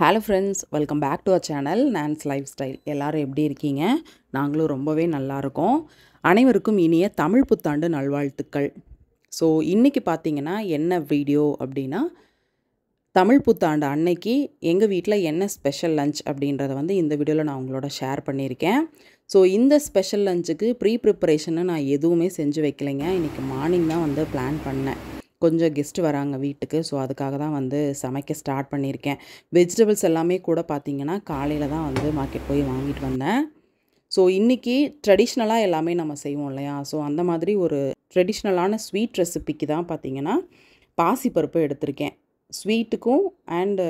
Hello friends, welcome back to our channel Nan's Lifestyle. எல்லாரும் எப்படி இருக்கீங்க? நாங்களும் ரொம்பவே நல்லா இருக்கோம். அனைவருக்கும் இனிய தமிழ் புத்தாண்டு நல்வாழ்த்துக்கள். ஸோ இன்னைக்கு பார்த்தீங்கன்னா என்ன வீடியோ அப்படின்னா தமிழ் புத்தாண்டு அன்னைக்கு எங்கள் வீட்டில் என்ன ஸ்பெஷல் லஞ்ச் அப்படின்றத வந்து இந்த வீடியோவில் நான் உங்களோட ஷேர் பண்ணியிருக்கேன். ஸோ இந்த ஸ்பெஷல் லஞ்சுக்கு ப்ரிப்பரேஷன்னு நான் எதுவுமே செஞ்சு வைக்கலைங்க. இன்றைக்கி மார்னிங் தான் வந்து பிளான் பண்ணேன். கொஞ்சம் கெஸ்ட்டு வராங்க வீட்டுக்கு. ஸோ அதுக்காக தான் வந்து சமைக்க ஸ்டார்ட் பண்ணியிருக்கேன். வெஜிடபிள்ஸ் எல்லாமே கூட பார்த்திங்கன்னா காலையில் தான் வந்து மார்க்கெட் போய் வாங்கிட்டு வந்தேன். ஸோ இன்றைக்கி ட்ரெடிஷ்னலாக எல்லாமே நம்ம செய்வோம் இல்லையா? ஸோ அந்த மாதிரி ஒரு ட்ரெடிஷ்னலான ஸ்வீட் ரெசிபிக்கு தான் பார்த்திங்கன்னா பாசிப்பருப்பு எடுத்திருக்கேன். ஸ்வீட்டுக்கும் அண்டு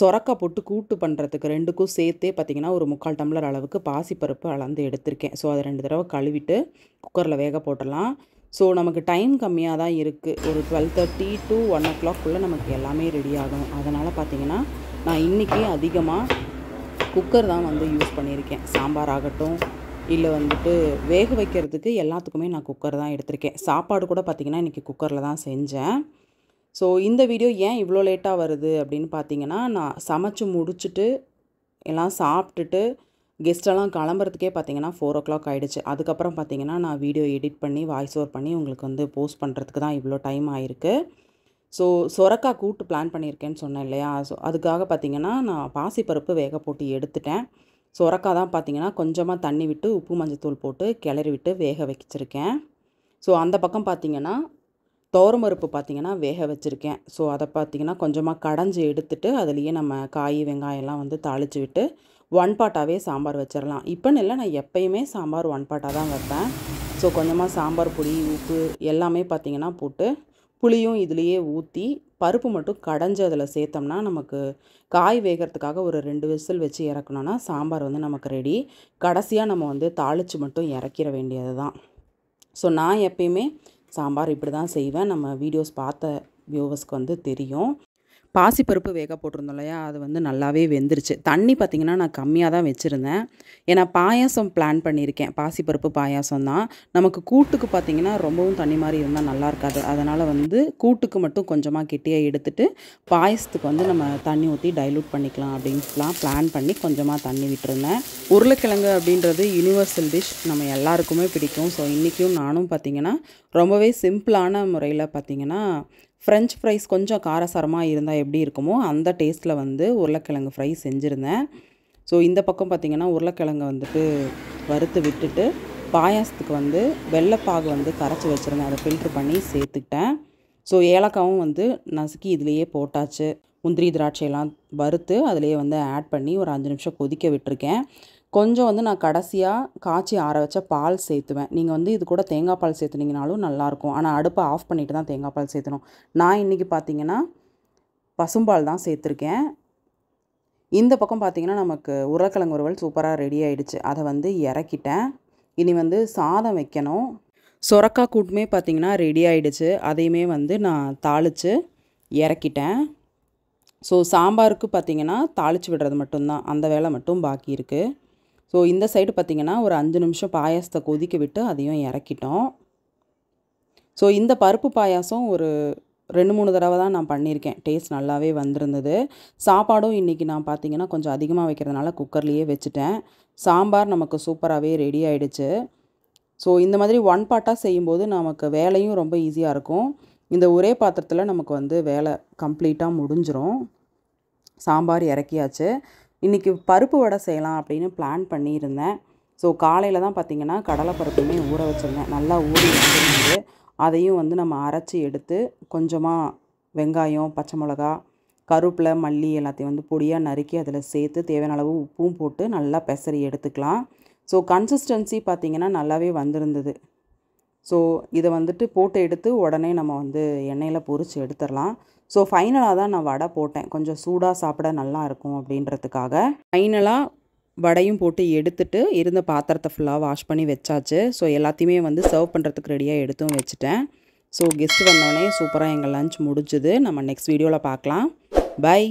சொரக்காய் போட்டு கூட்டு பண்ணுறதுக்கு ரெண்டுக்கும் சேர்த்தே பார்த்திங்கன்னா ஒரு 3/4 டம்ளர் அளவுக்கு பாசிப்பருப்பு அளந்து எடுத்திருக்கேன். ஸோ அதை 2 தடவை கழுவிட்டு குக்கரில் வேக போட்டுடலாம். ஸோ நமக்கு டைம் கம்மியாக தான் இருக்குது. ஒரு 12:30 to 1 o'clock நமக்கு எல்லாமே ரெடி ஆகணும். அதனால் பார்த்திங்கன்னா நான் இன்றைக்கி அதிகமாக குக்கர் தான் வந்து யூஸ் பண்ணியிருக்கேன். சாம்பார் ஆகட்டும் இல்லை வந்துட்டு வேக வைக்கிறதுக்கு எல்லாத்துக்குமே நான் குக்கர் தான் எடுத்திருக்கேன். சாப்பாடு கூட பார்த்திங்கன்னா இன்றைக்கி குக்கரில் தான் செஞ்சேன். ஸோ இந்த வீடியோ ஏன் இவ்வளோ லேட்டாக வருது அப்படின்னு பார்த்தீங்கன்னா, நான் சமைச்சு முடிச்சுட்டு எல்லாம் சாப்பிட்டுட்டு கெஸ்ட்டெல்லாம் கிளம்புறதுக்கே பார்த்திங்கன்னா 4 o'clock ஆகிடுச்சு. அதுக்கப்புறம் பார்த்திங்கன்னா நான் வீடியோ எடிட் பண்ணி வாய்ஸ் ஓவர் பண்ணி உங்களுக்கு வந்து போஸ்ட் பண்ணுறதுக்கு தான் இவ்வளோ டைம் ஆகிருக்கு. ஸோ சொரக்காய் கூட்டு பிளான் பண்ணியிருக்கேன்னு சொன்னேன் இல்லையா? ஸோ அதுக்காக பார்த்திங்கன்னா நான் பாசிப்பருப்பு வேக போட்டு எடுத்துட்டேன். சொரக்காய் தான் பார்த்திங்கன்னா கொஞ்சமாக தண்ணி விட்டு உப்பு மஞ்சத்தூள் போட்டு கிளறி விட்டு வேக வச்சிருக்கேன். ஸோ அந்த பக்கம் பார்த்திங்கன்னா துவரம்பருப்பு பார்த்திங்கன்னா வேக வச்சுருக்கேன். ஸோ அதை பார்த்திங்கன்னா கொஞ்சமாக கடைஞ்சி எடுத்துட்டு அதுலேயே நம்ம காய் வெங்காயம்லாம் வந்து தாளித்து விட்டு 1 பாட்டாகவே சாம்பார் வச்சிடலாம். இப்போன்னு இல்லை, நான் எப்பயுமே சாம்பார் 1 பாட்டாக தான் வைப்பேன். ஸோ கொஞ்சமாக சாம்பார் பொடி உப்பு எல்லாமே பார்த்திங்கன்னா போட்டு புளியும் இதுலேயே ஊற்றி பருப்பு மட்டும் கடைஞ்சி அதில் சேர்த்தோம்னா நமக்கு காய் வேகிறதுக்காக ஒரு 2 விசில் வச்சு இறக்கணுன்னா சாம்பார் வந்து நமக்கு ரெடி. கடைசியாக நம்ம வந்து தாளித்து மட்டும் இறக்கிற வேண்டியது தான். ஸோ நான் எப்பயுமே சாம்பார் இப்படி தான் செய்வேன். நம்ம வீடியோஸ் பார்த்த வியூவர்ஸ்க்கு வந்து தெரியும். பாசிப்பருப்பு வேக போட்டிருந்தோம் இல்லையா? அது வந்து நல்லாவே வெந்துருச்சு. தண்ணி பார்த்திங்கன்னா நான் கம்மியாக தான் வச்சுருந்தேன். ஏன்னா பாயாசம் பிளான் பண்ணியிருக்கேன். பாசிப்பருப்பு பாயாசம் தான். நமக்கு கூட்டுக்கு பார்த்திங்கன்னா ரொம்பவும் தண்ணி மாதிரி இருந்தால் நல்லா இருக்காது. அதனால் வந்து கூட்டுக்கு மட்டும் கொஞ்சமாக கெட்டியாக எடுத்துகிட்டு பாயசத்துக்கு வந்து நம்ம தண்ணி ஊற்றி டைலூட் பண்ணிக்கலாம் அப்படின்ட்டுலாம் பிளான் பண்ணி கொஞ்சமாக தண்ணி விட்டுருந்தேன். உருளைக்கிழங்கு அப்படின்றது யூனிவர்சல் டிஷ், நம்ம எல்லாருக்குமே பிடிக்கும். ஸோ இன்றைக்கும் நானும் பார்த்திங்கன்னா ரொம்பவே சிம்பிளான முறையில் பார்த்திங்கன்னா ஃப்ரெஞ்ச் ஃப்ரைஸ் கொஞ்சம் காரசாரமாக இருந்தால் எப்படி இருக்குமோ அந்த டேஸ்ட்டில் வந்து உருளைக்கிழங்கு ஃப்ரை செஞ்சுருந்தேன். ஸோ இந்த பக்கம் பார்த்திங்கன்னா உருளைக்கிழங்கு வந்துட்டு வறுத்து விட்டுட்டு பாயாசத்துக்கு வந்து வெள்ளைப்பாகு வந்து கரைச்சி வச்சுருந்தேன். அதை ஃபில்ட்ரு பண்ணி சேர்த்துக்கிட்டேன். ஸோ ஏலக்காவும் வந்து நசுக்கி இதுலேயே போட்டாச்சு. முந்திரி திராட்சையெல்லாம் வறுத்து அதிலேயே வந்து ஆட் பண்ணி ஒரு 5 நிமிஷம் கொதிக்க விட்டுருக்கேன். கொஞ்சம் வந்து நான் கடைசியாக காய்ச்சி ஆற வச்ச பால் சேர்த்துவேன். நீங்கள் வந்து இது கூட தேங்காய் பால் சேர்த்துனீங்கனாலும் நல்லாயிருக்கும். ஆனால் அடுப்பை ஆஃப் பண்ணிவிட்டு தான் தேங்காய் பால் சேர்த்தணும். நான் இன்றைக்கி பார்த்திங்கன்னா பசும்பால் தான் சேர்த்துருக்கேன். இந்த பக்கம் பார்த்திங்கன்னா நமக்கு உருளைக்கிழங்கு வறுவல் சூப்பராக ரெடி ஆகிடுச்சு. அதை வந்து இறக்கிட்டேன். இனி வந்து சாதம் வைக்கணும். சொரக்காய் கூட்டுமே பார்த்திங்கன்னா ரெடி ஆகிடுச்சு. அதையுமே வந்து நான் தாளித்து இறக்கிட்டேன். ஸோ சாம்பாருக்கு பார்த்திங்கன்னா தாளித்து விடுறது மட்டும்தான், அந்த வேலை மட்டும் பாக்கி இருக்குது. ஸோ இந்த சைடு பார்த்திங்கன்னா ஒரு 5 நிமிஷம் பாயாசத்தை கொதிக்க விட்டு அதையும் இறக்கிட்டோம். ஸோ இந்த பருப்பு பாயாசம் ஒரு 2-3 தடவை தான் நான் பண்ணியிருக்கேன். டேஸ்ட் நல்லாவே வந்திருந்தது. சாப்பாடும் இன்றைக்கி நான் பார்த்திங்கன்னா கொஞ்சம் அதிகமாக வைக்கிறதுனால குக்கர்லேயே வச்சுட்டேன். சாம்பார் நமக்கு சூப்பராகவே ரெடி ஆகிடுச்சு. ஸோ இந்த மாதிரி 1 பாட்டாக செய்யும்போது நமக்கு வேலையும் ரொம்ப ஈஸியாக இருக்கும். இந்த ஒரே பாத்திரத்தில் நமக்கு வந்து வேலை கம்ப்ளீட்டாக முடிஞ்சிரும். சாம்பார் இறக்கியாச்சு. இன்றைக்கி பருப்பு வடை செய்யலாம் அப்படின்னு பிளான் பண்ணியிருந்தேன். ஸோ காலையில் தான் பார்த்திங்கன்னா கடலைப்பருப்புமே ஊற வச்சுருந்தேன். நல்லா ஊறி வந்துருந்தது. அதையும் வந்து நம்ம அரைச்சி எடுத்து கொஞ்சமாக வெங்காயம், பச்சை மிளகா, கருவேப்பிலை, மல்லி எல்லாத்தையும் வந்து பொடியாக நறுக்கி அதில் சேர்த்து தேவையான அளவு உப்பும் போட்டு நல்லா பெசரி எடுத்துக்கலாம். ஸோ கன்சிஸ்டன்சி பார்த்திங்கன்னா நல்லாவே வந்திருந்தது. ஸோ இதை வந்துட்டு போட்டு எடுத்து உடனே நம்ம வந்து எண்ணெயில் பொரித்து எடுத்துடலாம். ஸோ ஃபைனலாக தான் நான் வடை போட்டேன். கொஞ்சம் சூடாக சாப்பிட நல்லா இருக்கும் அப்படின்றதுக்காக. ஃபைனலாக வடையும் போட்டு எடுத்துட்டு இருந்த பாத்திரத்தை ஃபுல்லாக வாஷ் பண்ணி வச்சாச்சு. ஸோ எல்லாத்தையுமே வந்து சர்வ் பண்ணுறதுக்கு ரெடியாக எடுத்தும் வச்சுட்டேன். ஸோ கெஸ்ட்டு வந்தோடனே சூப்பராக எங்கள் லஞ்ச் முடிஞ்சுது. நம்ம நெக்ஸ்ட் வீடியோவில் பார்க்கலாம். பை.